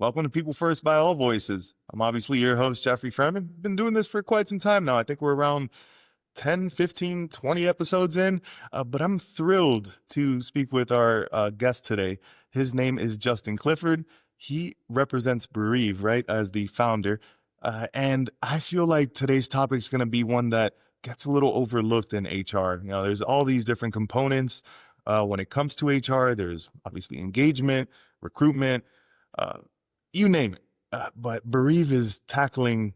Welcome to People First by AllVoices. I'm obviously your host, Jeffrey Fermin. Been doing this for quite some time now. I think we're around 10, 15, 20 episodes in, but I'm thrilled to speak with our guest today. His name is Justin Clifford. He represents Bereave, right, as the founder. And I feel like today's topic is going to be one that gets a little overlooked in HR. You know, there's all these different components when it comes to HR. There's obviously engagement, recruitment, uh, you name it. But Bereave is tackling,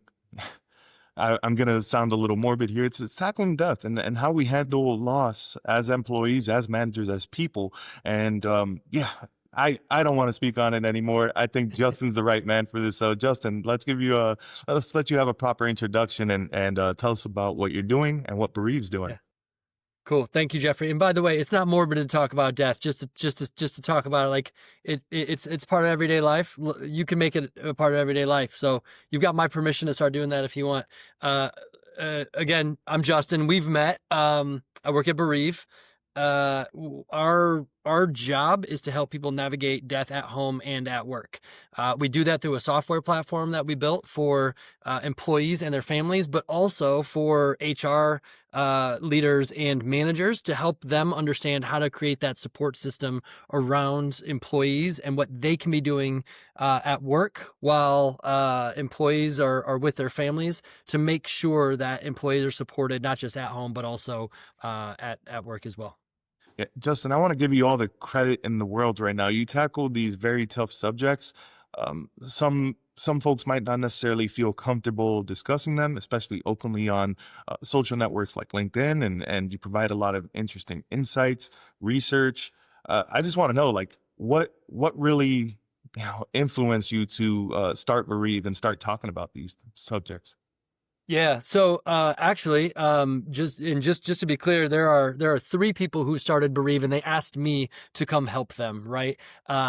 I'm going to sound a little morbid here. It's tackling death and how we handle loss as employees, as managers, as people. And I don't want to speak on it anymore. I think Justin's the right man for this. So Justin, let's let you have a proper introduction and tell us about what you're doing and what Bereave's doing. Yeah. Cool. Thank you, Jeffrey. And by the way, it's not morbid to talk about death, just to talk about it. Like it's part of everyday life. You can make it a part of everyday life. So you've got my permission to start doing that if you want. Again, I'm Justin. We've met. I work at Bereave. Our job is to help people navigate death at home and at work. We do that through a software platform that we built for employees and their families, but also for HR leaders and managers to help them understand how to create that support system around employees and what they can be doing at work while employees are with their families to make sure that employees are supported not just at home, but also at work as well. Yeah, Justin, I want to give you all the credit in the world right now. You tackled these very tough subjects. Some folks might not necessarily feel comfortable discussing them, especially openly on social networks like LinkedIn, and you provide a lot of interesting insights, research. I just want to know, like, what really influenced you to start Bereave and start talking about these subjects? Yeah. So, actually, just to be clear, there are three people who started Bereave and they asked me to come help them, right?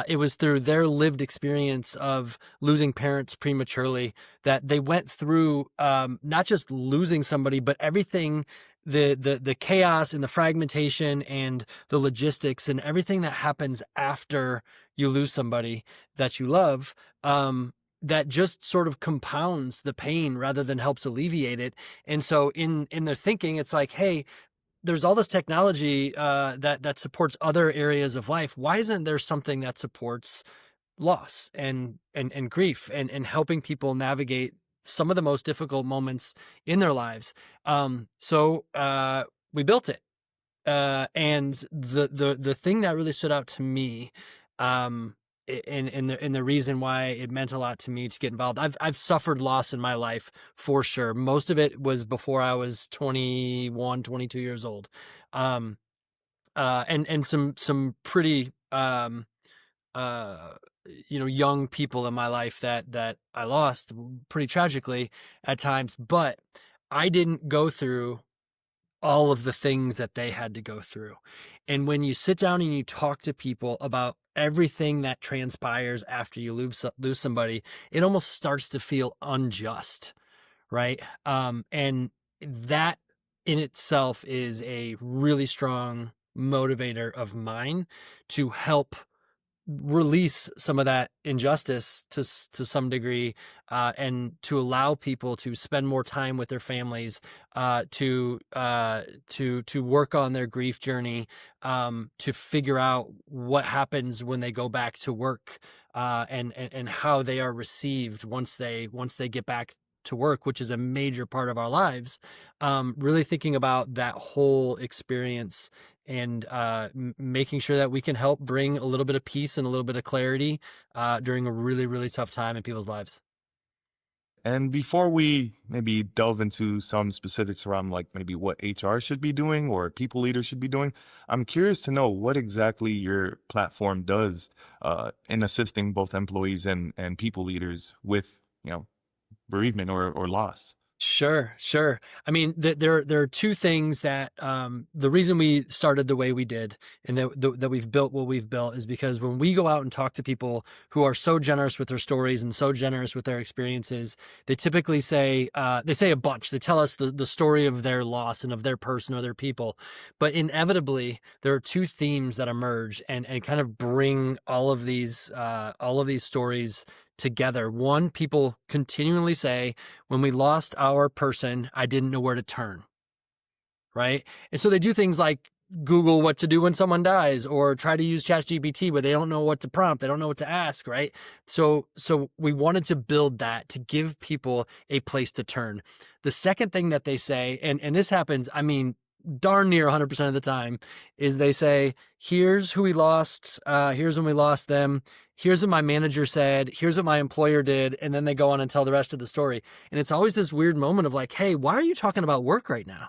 It was through their lived experience of losing parents prematurely that they went through, not just losing somebody, but everything, the chaos and the fragmentation and the logistics and everything that happens after you lose somebody that you love. That just sort of compounds the pain rather than helps alleviate it. And so in their thinking, it's like, hey, there's all this technology that supports other areas of life. Why isn't there something that supports loss and grief and helping people navigate some of the most difficult moments in their lives? So we built it. And the thing that really stood out to me, and the reason why it meant a lot to me to get involved. I've suffered loss in my life for sure. Most of it was before I was 21, 22 years old. And some pretty, young people in my life that I lost pretty tragically at times, but I didn't go through all of the things that they had to go through. And when you sit down and you talk to people about everything that transpires after you lose somebody, it almost starts to feel unjust, right? And that in itself is a really strong motivator of mine to help release some of that injustice to some degree, and to allow people to spend more time with their families, to work on their grief journey, to figure out what happens when they go back to work, and how they are received once they get back to work, which is a major part of our lives. Really thinking about that whole experience and making sure that we can help bring a little bit of peace and a little bit of clarity during a really, really tough time in people's lives. And before we maybe delve into some specifics around like maybe what HR should be doing or people leaders should be doing, I'm curious to know what exactly your platform does in assisting both employees and people leaders with, bereavement or loss. Sure. I mean, there are two things that the reason we started the way we did and that we've built what we've built is because when we go out and talk to people who are so generous with their stories and so generous with their experiences, they typically say a bunch. They tell us the story of their loss and of their person or their people. But inevitably, there are two themes that emerge and kind of bring all of these stories together. One, people continually say, when we lost our person, I didn't know where to turn. Right. And so they do things like Google what to do when someone dies, or try to use ChatGPT, where they don't know what to prompt. They don't know what to ask. Right. So we wanted to build that to give people a place to turn. The second thing that they say, and this happens, I mean, darn near 100% of the time, is they say, here's who we lost. Here's when we lost them. Here's what my manager said. Here's what my employer did. And then they go on and tell the rest of the story. And it's always this weird moment of like, hey, why are you talking about work right now?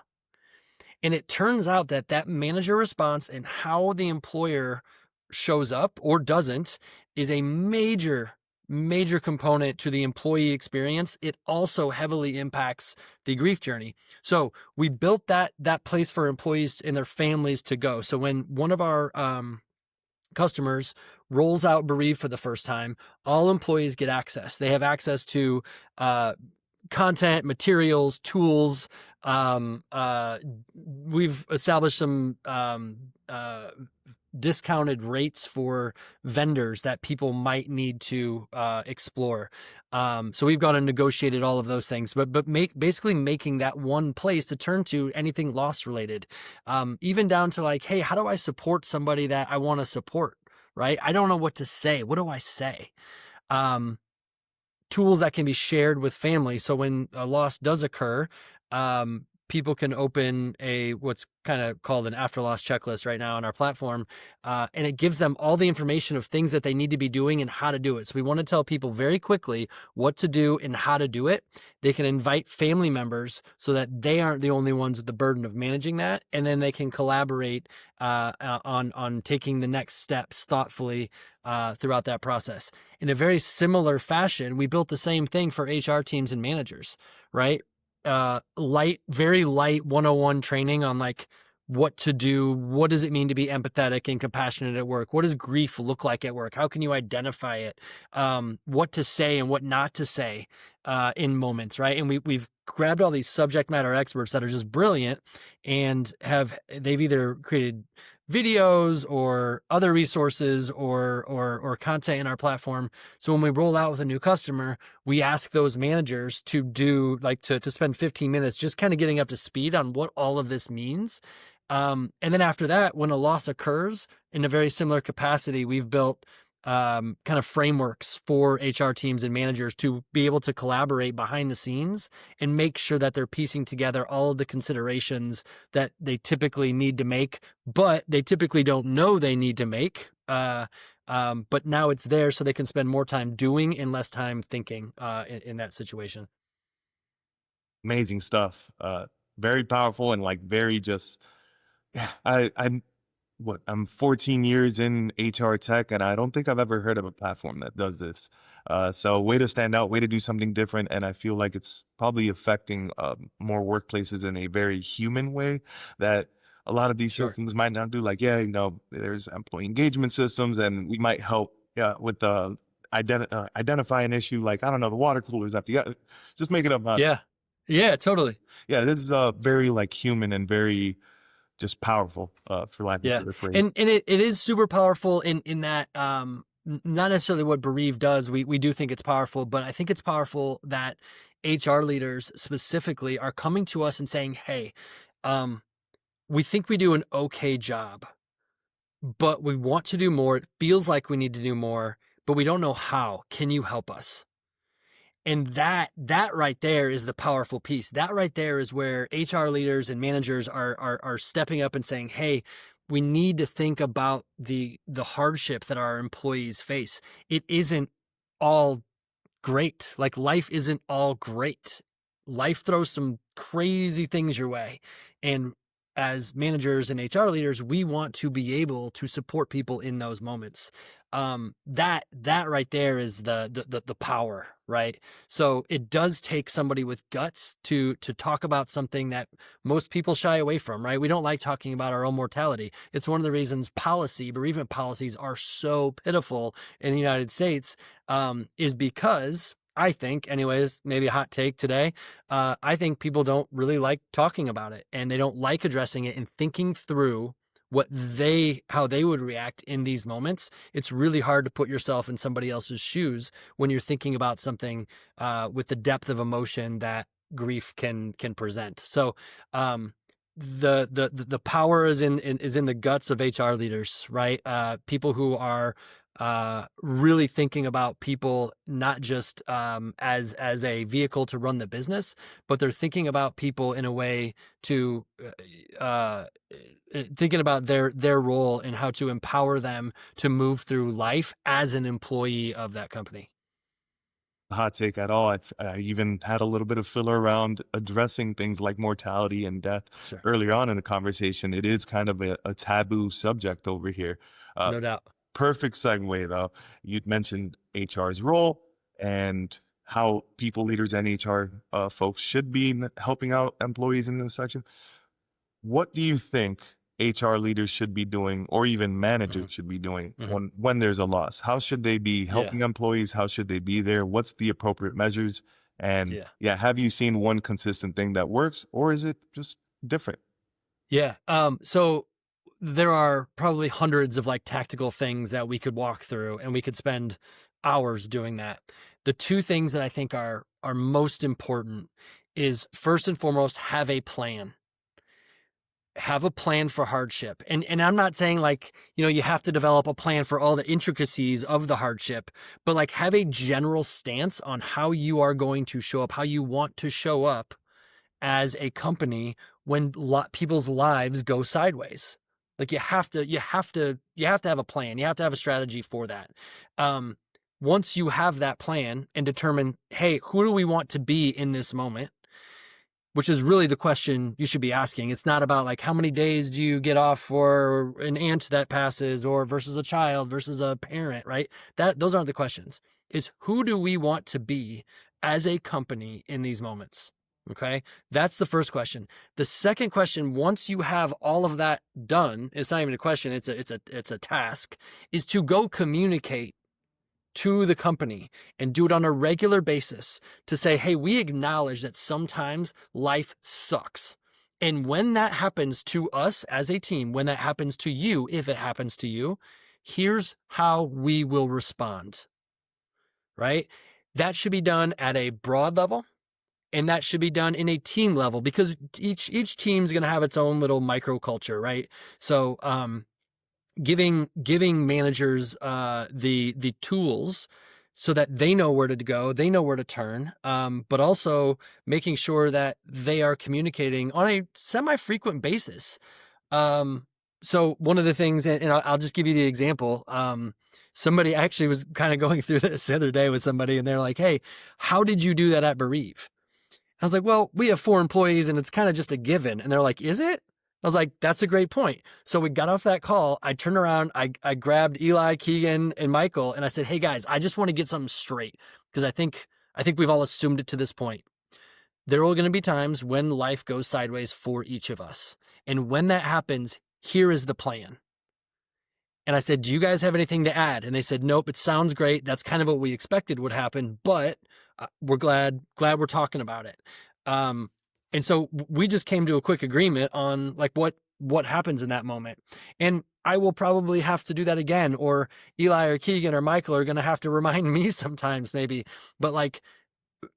And it turns out that that manager response and how the employer shows up or doesn't is a major, major component to the employee experience. It also heavily impacts the grief journey. So we built that place for employees and their families to go. So when one of our customers rolls out Bereave for the first time, all employees get access. They have access to content, materials, tools. We've established some discounted rates for vendors that people might need to explore. So we've gone and negotiated all of those things, but basically making that one place to turn to anything loss related, even down to like, hey, how do I support somebody that I want to support? Right? I don't know what to say. What do I say? Tools that can be shared with family. So when a loss does occur, people can open what's kind of called an after loss checklist right now on our platform. And it gives them all the information of things that they need to be doing and how to do it. So we want to tell people very quickly what to do and how to do it. They can invite family members so that they aren't the only ones with the burden of managing that. And then they can collaborate on taking the next steps thoughtfully throughout that process. In a very similar fashion, we built the same thing for HR teams and managers, right? Very light 101 training on like what to do. What does it mean to be empathetic and compassionate at work? What does grief look like at work? How can you identify it? What to say and what not to say in moments, right? And we've grabbed all these subject matter experts that are just brilliant, and they've either created videos or other resources or content in our platform. So when we roll out with a new customer, we ask those managers to do like to spend 15 minutes just kind of getting up to speed on what all of this means. And then after that, when a loss occurs in a very similar capacity, we've built kind of frameworks for HR teams and managers to be able to collaborate behind the scenes and make sure that they're piecing together all of the considerations that they typically need to make, but they typically don't know they need to make. But now it's there so they can spend more time doing and less time thinking in that situation. Amazing stuff. Very powerful and like very just, I'm 14 years in HR tech, and I don't think I've ever heard of a platform that does this. So way to stand out, way to do something different. And I feel like it's probably affecting more workplaces in a very human way that a lot of these Sure. systems might not do. Like, there's employee engagement systems, and we might help with identify an issue like, I don't know, the water coolers at the, just make it up. Yeah, totally. Yeah, this is very like human and very just powerful, for lack of a better phrase. And it is super powerful in that not necessarily what Bereave does. We do think it's powerful, but I think it's powerful that HR leaders specifically are coming to us and saying, hey, we think we do an okay job, but we want to do more. It feels like we need to do more, but we don't know how. Can you help us? And that right there is the powerful piece. That right there is where HR leaders and managers are stepping up and saying, hey, we need to think about the hardship that our employees face. It isn't all great. Like, life isn't all great. Life throws some crazy things your way. And as managers and HR leaders, we want to be able to support people in those moments. That right there is the power, right? So it does take somebody with guts to talk about something that most people shy away from, right? We don't like talking about our own mortality. It's one of the reasons bereavement policies are so pitiful in the United States, is because I think, anyways, maybe a hot take today, I think people don't really like talking about it, and they don't like addressing it and thinking through how they would react in these moments. It's really hard to put yourself in somebody else's shoes when you're thinking about something with the depth of emotion that grief can present. So the power is in the guts of HR leaders, right? People who are really thinking about people not just as a vehicle to run the business, but they're thinking about people in a way to thinking about their role and how to empower them to move through life as an employee of that company. Hot take at all. I even had a little bit of filler around addressing things like mortality and death Sure. earlier on in the conversation. It is kind of a taboo subject over here. No doubt. Perfect segue, though. You'd mentioned HR's role and how people, leaders, and HR folks should be helping out employees in this section. What do you think HR leaders should be doing, or even managers should be doing when there's a loss? How should they be helping employees? How should they be there? What's the appropriate measures? And have you seen one consistent thing that works, or is it just different? Yeah. So there are probably hundreds of like tactical things that we could walk through, and we could spend hours doing that. The two things that I think are most important is, first and foremost, have a plan. Have a plan for hardship. And I'm not saying like, you have to develop a plan for all the intricacies of the hardship, but like have a general stance on how you are going to show up, how you want to show up as a company when people's lives go sideways. Like you have to have a plan. You have to have a strategy for that. Once you have that plan and determine, hey, who do we want to be in this moment? Which is really the question you should be asking. It's not about like how many days do you get off for an aunt that passes, or versus a child versus a parent, right? Those aren't the questions. It's who do we want to be as a company in these moments? Okay. That's the first question. The second question, once you have all of that done, it's not even a question. It's a task, is to go communicate to the company and do it on a regular basis to say, hey, we acknowledge that sometimes life sucks. And when that happens to us as a team, when that happens to you, if it happens to you, here's how we will respond, right? That should be done at a broad level, and that should be done in a team level, because each team's going to have its own little microculture, right? So, giving managers the tools so that they know where to go, they know where to turn, but also making sure that they are communicating on a semi-frequent basis. So one of the things, and I'll just give you the example. Somebody actually was kind of going through this the other day with somebody, and they're like, hey, how did you do that at Bereave? I was like, well, we have 4 employees and it's kind of just a given. And they're like, is it? I was like, that's a great point. So we got off that call. I turned around, I grabbed Eli, Keegan, and Michael, and I said, hey guys, I just want to get something straight, because I think we've all assumed it to this point. There are going to be times when life goes sideways for each of us. And when that happens, here is the plan. And I said, do you guys have anything to add? And they said, nope, it sounds great. That's kind of what we expected would happen, but we're glad we're talking about it. And so we just came to a quick agreement on like what happens in that moment. And I will probably have to do that again, or Eli or Keegan or Michael are going to have to remind me sometimes maybe, but like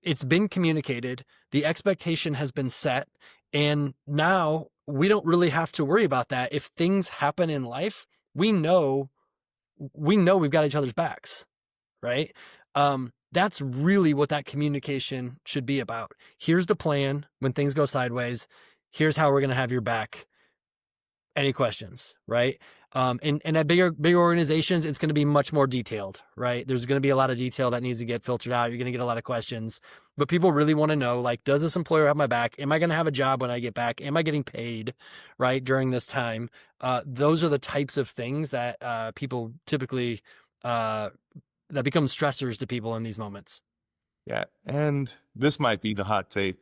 it's been communicated, the expectation has been set, and now we don't really have to worry about that. If things happen in life, we know we've got each other's backs, right? That's really what that communication should be about. Here's the plan when things go sideways. Here's how we're going to have your back. Any questions, right? And at bigger organizations, it's going to be much more detailed, right? There's going to be a lot of detail that needs to get filtered out. You're going to get a lot of questions, but people really want to know, like, does this employer have my back? Am I going to have a job when I get back? Am I getting paid, right, during this time? Those are the types of things that people typically that become stressors to people in these moments. Yeah, and this might be the hot take.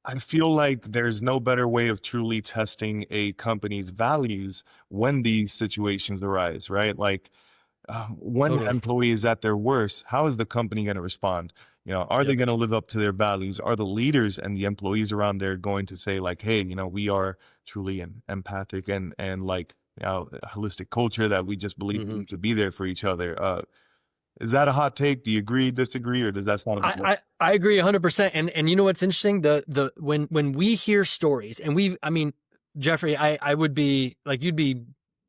I feel like there's no better way of truly testing a company's values when these situations arise, right? Like when Totally. employee is at their worst, how is the company going to respond? are they Yep. going to live up to their values? Are the leaders and the employees around there going to say like, hey, we are truly an empathic and like, a holistic culture that we just believe we Hmm. need to be there for each other? Is that a hot take? Do you agree, disagree, or does that sound about right? I agree 100%. And you know what's interesting? When we hear stories, and I mean, Jeffrey, I would be like,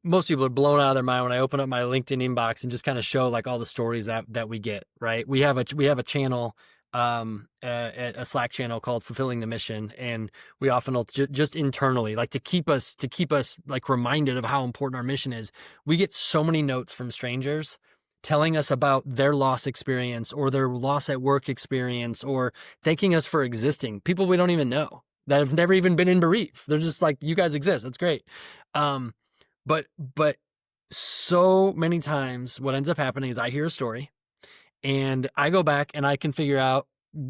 most people are blown out of their mind when I open up my LinkedIn inbox and just kind of show like all the stories that we get, right? We have a channel, a Slack channel called Fulfilling the Mission. And we often just internally, like to keep us like reminded of how important our mission is. We get so many notes from strangers telling us about their loss experience or their loss at work experience, or thanking us for existing. People we don't even know that have never even been in Bereave. They're just like, you guys exist. That's great. Um, but so many times what ends up happening is I hear a story and I go back and I can figure out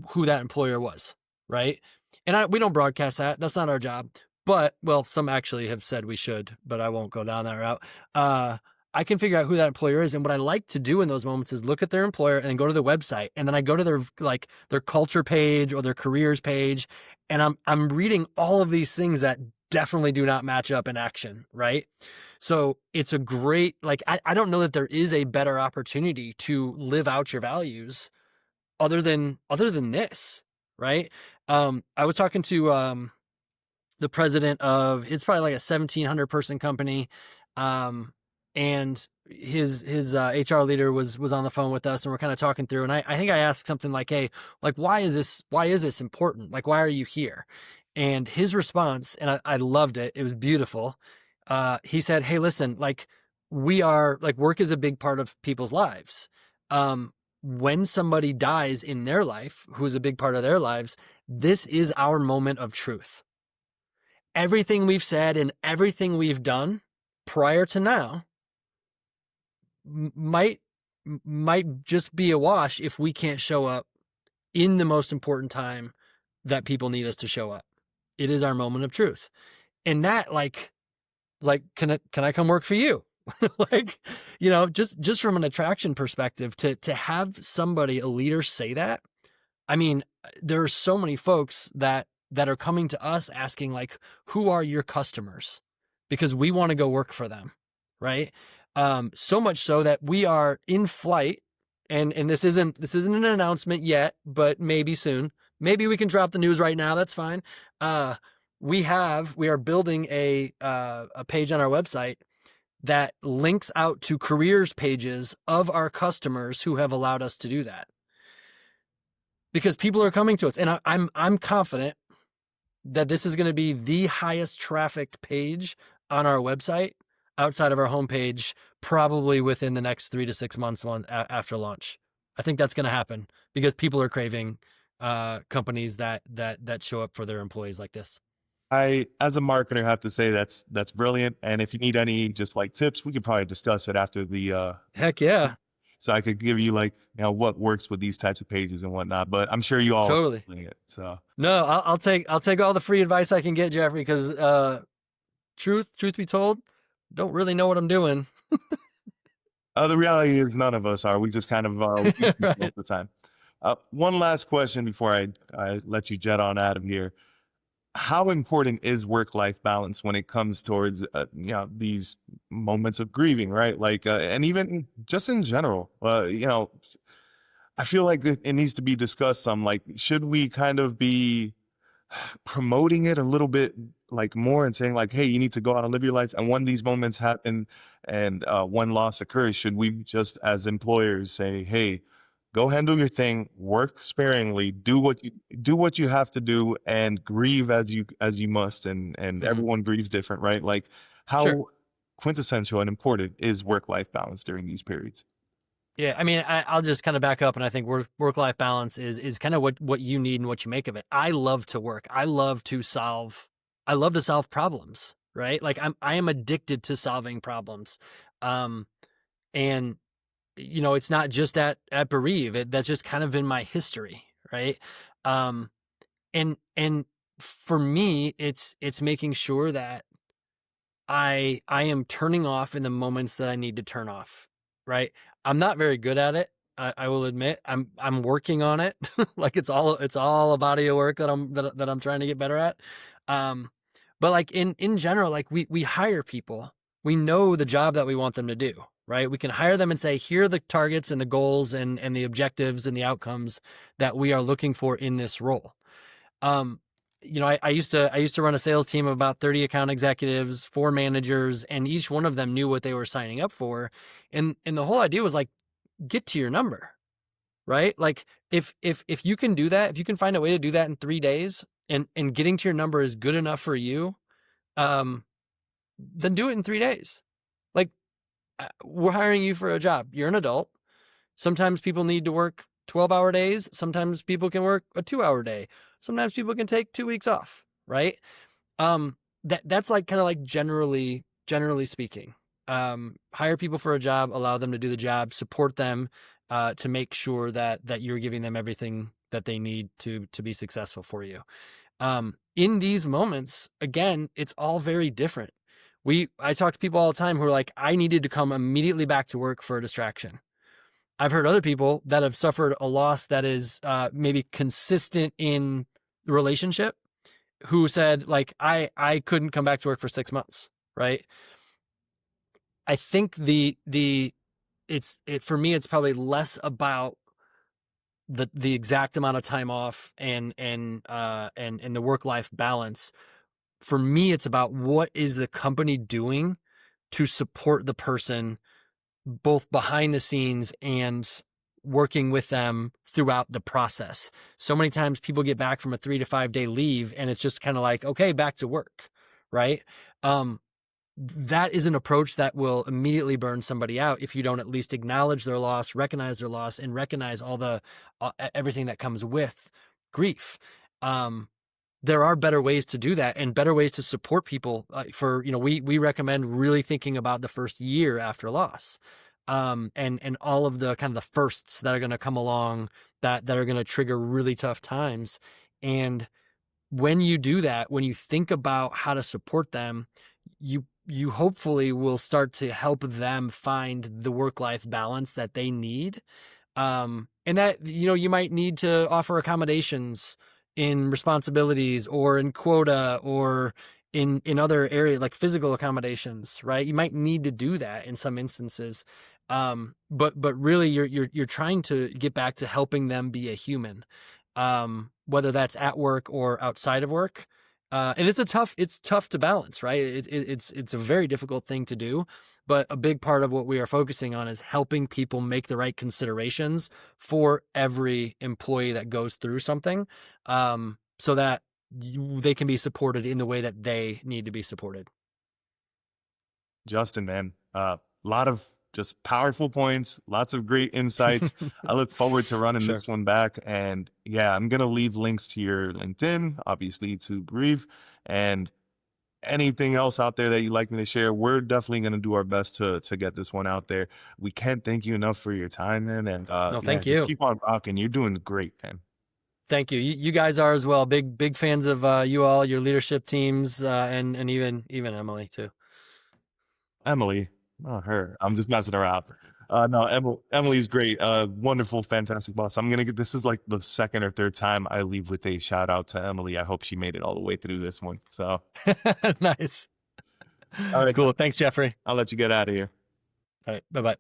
who that employer was, right? And we don't broadcast that. That's not our job. But, well, some actually have said we should, but I won't go down that route. I can figure out who that employer is. And what I like to do in those moments is look at their employer and then go to their website. And then I go to their culture page or their careers page. And I'm reading all of these things that definitely do not match up in action, right? So it's a great, like, I don't know that there is a better opportunity to live out your values other than this, right? I was talking to the president of, it's probably like a 1,700 person company, and his HR leader was on the phone with us, and we're kind of talking through, and I think I asked something like, hey, like, why is this important? Like, why are you here? And his response, and I loved it. It was beautiful. He said, hey, listen, like, work is a big part of people's lives. When somebody dies in their life, who is a big part of their lives, this is our moment of truth. Everything we've said and everything we've done prior to now might just be a wash if we can't show up in the most important time that people need us to show up. It is our moment of truth. And that, like, can I come work for you? Like, just from an attraction perspective, to have somebody, a leader, say that. I mean, there are so many folks that are coming to us asking, like, who are your customers? Because we want to go work for them, right? So much so that we are in flight, and this isn't an announcement yet, but maybe soon. Maybe we can drop the news right now. That's fine. We are building a page on our website that links out to careers pages of our customers who have allowed us to do that, because people are coming to us, and I'm confident that this is going to be the highest trafficked page on our website outside of our homepage, probably within the next 3 to 6 months after launch. I think that's going to happen because people are craving companies that show up for their employees like this. I, as a marketer, have to say that's brilliant. And if you need any just like tips, we could probably discuss it after the Heck yeah, so I could give you like what works with these types of pages and whatnot. But I'm sure you all are totally. doing it. So No, I'll take all the free advice I can get, Jeffrey, because truth be told, don't really know what I'm doing. the reality is none of us are. We just kind of most Right. of the time. One last question before I let you jet on out of here. How important is work-life balance when it comes towards these moments of grieving, right? Like and even just in general, I feel like it needs to be discussed some. Like, should we kind of be promoting it a little bit like more and saying like, hey, you need to go out and live your life, and when these moments happen and when loss occurs, should we just as employers say, hey, go handle your thing, work sparingly, do what you have to do, and grieve as you must, and Mhm. everyone grieves different, right? Like, Sure. how quintessential and important is work-life balance during these periods? Yeah, I mean, I'll just kind of back up, and I think work life balance is kind of what you need and what you make of it. I love to work. I love to solve problems, right? Like, I am addicted to solving problems, um, and it's not just at Bereave. That's just kind of in my history, right? Um, and for me, it's making sure that I am turning off in the moments that I need to turn off, right? I'm not very good at it. I will admit I'm working on it. Like it's all a body of work that I'm trying to get better at. Um, but like in general, like we hire people. We know the job that we want them to do, right? We can hire them and say, here are the targets and the goals and the objectives and the outcomes that we are looking for in this role. Um, I used to run a sales team of about 30 account executives, 4 managers, and each one of them knew what they were signing up for. And the whole idea was like, get to your number, right? Like if you can do that, if you can find a way to do that in 3 days and getting to your number is good enough for you, um, then do it in 3 days. Like we're hiring you for a job. You're an adult. Sometimes people need to work 12-hour days. Sometimes people can work a 2-hour day. Sometimes people can take 2 weeks off, right? That's like kind of like generally speaking. Hire people for a job, allow them to do the job, support them to make sure that you're giving them everything that they need to be successful for you. In these moments, again, it's all very different. I talk to people all the time who are like, I needed to come immediately back to work for a distraction. I've heard other people that have suffered a loss that is maybe consistent in the relationship who said like, I couldn't come back to work for 6 months. Right. I think for me, it's probably less about the exact amount of time off and the work-life balance. For me, it's about what is the company doing to support the person both behind the scenes and working with them throughout the process. So many times people get back from a 3 to 5 day leave and it's just kind of like, okay, back to work. Right. That is an approach that will immediately burn somebody out if you don't at least acknowledge their loss, recognize their loss, and recognize all the everything that comes with grief. There are better ways to do that and better ways to support people. We recommend really thinking about the first year after loss, and all of the kind of the firsts that are going to come along that are going to trigger really tough times. And when you do that, when you think about how to support them, you hopefully will start to help them find the work-life balance that they need. And that, you might need to offer accommodations in responsibilities or in quota or in other areas like physical accommodations, right? You might need to do that in some instances. But really you're trying to get back to helping them be a human, whether that's at work or outside of work. And it's tough to balance, right? It's a very difficult thing to do, but a big part of what we are focusing on is helping people make the right considerations for every employee that goes through something, so that they can be supported in the way that they need to be supported. Justin, man, a lot of just powerful points, lots of great insights. I look forward to running Sure. this one back. And yeah, I'm going to leave links to your LinkedIn, obviously to Bereave, and anything else out there that you'd like me to share. We're definitely going to do our best to get this one out there. We can't thank you enough for your time, man. And No, thank just you. keep on rocking. You're doing great, man. Thank you. You guys are as well. Big fans of you all, your leadership teams, and even Emily too. Emily, not her. I'm just messing around. No, Emily's great. Wonderful, fantastic boss. This is like the second or third time I leave with a shout out to Emily. I hope she made it all the way through this one. So, Nice. all right, Cool. Thanks, Jeffrey. I'll let you get out of here. All right. Bye-bye.